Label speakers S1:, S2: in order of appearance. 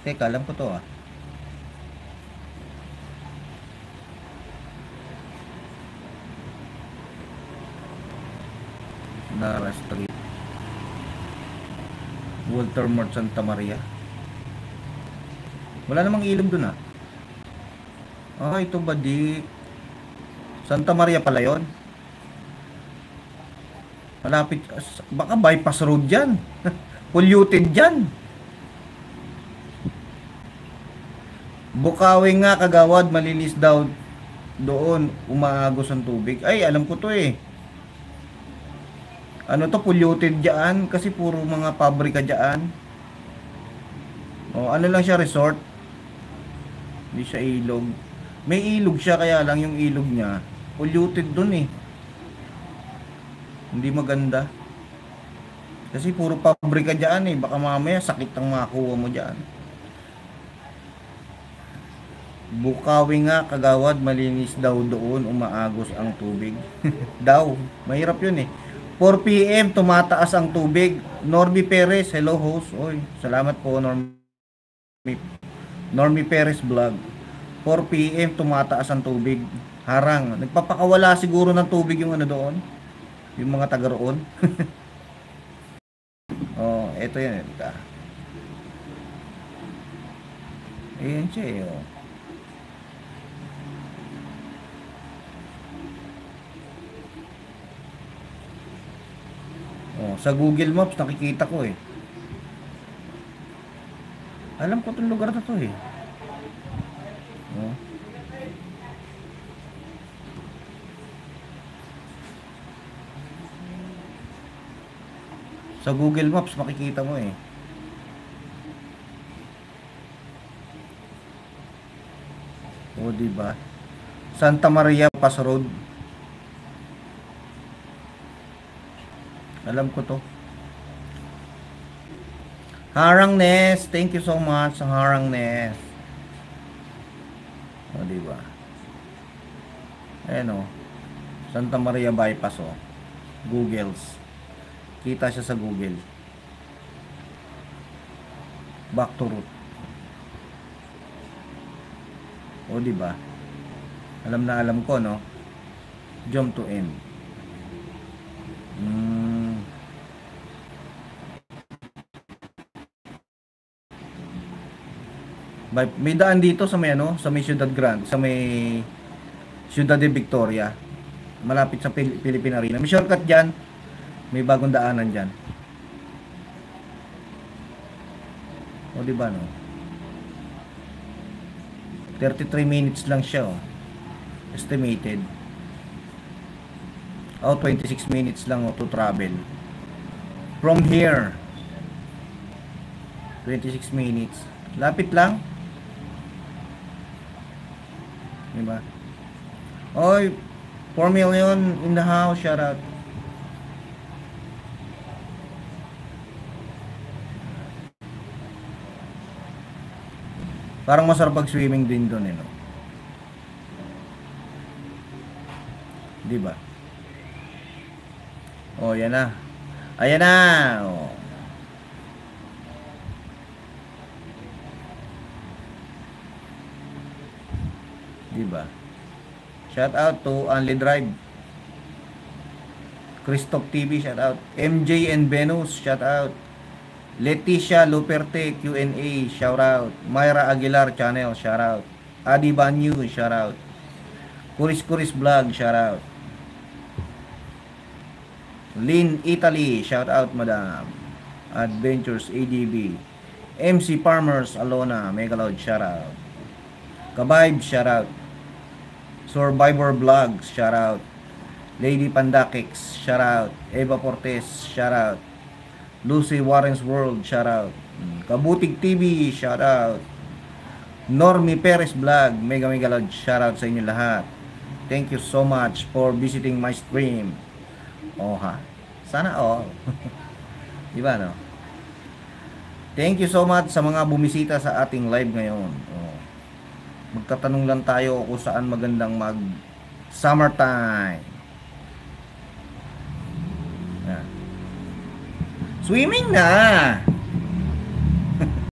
S1: Teka, alam ko to ah. Nara Street. Walter Mart, Santa Maria. Wala namang ilog dun ah. Ah, ito ba di Santa Maria pala yon? Malapit, baka bypass road dyan. Polluted dyan. Bukawi nga Kagawad, malinis daw doon, umaagos ang tubig. Ay, alam ko to eh. Ano to, polluted dyan kasi puro mga pabrika dyan. O, ano lang siya, resort. Hindi siya ilog. May ilog siya, kaya lang yung ilog niya polluted dun eh. Hindi maganda. Kasi puro pabrika dyan eh. Baka mamaya sakit ang makuha mo dyan. Bukawi nga Kagawad, malinis daw doon, umaagos ang tubig. Daw, mahirap yun eh. 4 PM tumataas ang tubig. Norby Perez, hello host. Oy, salamat po Norby Perez vlog. 4 PM tumataas ang tubig. Harang, nagpapakawala siguro ng tubig yung ano doon. Yung mga taga roon. Oh, eto yan. Ayan siya eh. Oh. Oh, sa Google Maps nakikita ko eh. Alam ko itong lugar na to eh. Oh. Sa Google Maps makikita mo eh. Oh, di ba? Santa Maria Pass Road. Alam ko to. Harang Nest, thank you so much sa Harang Nest. O, diba? Ayan o. Santa Maria Bypass o. Googles. Kita siya sa Google. Back to route. O, diba? Alam na alam ko, no? Jump to end. May daan dito sa may ano, sa may Ciudad Grande, sa may Ciudad de Victoria, malapit sa Philippine Arena. May shortcut diyan. May bagong daanan diyan. O di ba no? 33 minutes lang siya oh. Estimated. Oh, 26 minutes lang oh, to travel. From here. 26 minutes. Lapit lang. Diba? Oy, 4 million in the house, shout out. Parang masarap pag swimming din doon eh, no? Diba? Oh, yan na. Ayan na. Oh. Diba? Shout out to Only Drive. Christoph TV, shout out. MJ and Venus, shout out. Leticia Luperte, Q&A, shout out. Myra Aguilar channel, shout out. Adi Banyu, shout out. Kuris Kuris Vlog, shout out. Lynn Italy, shout out madam. Adventures ADB. MC Farmers Alona, mega loud, shout out. Kabayb, shout out. Survivor Vlogs, shout out. Lady Pandakix, shout out. Eva Portes, shout out. Lucy Warren's World, shout out. Kabutig TV, shout out. Normie Perez Vlog, mega loud, shout out sa inyo lahat. Thank you so much for visiting my stream. Oh ha, sana all. Diba no? Thank you so much sa mga bumisita sa ating live ngayon. Oh. Magtatanong lang tayo kung saan magandang mag summertime. Swimming na.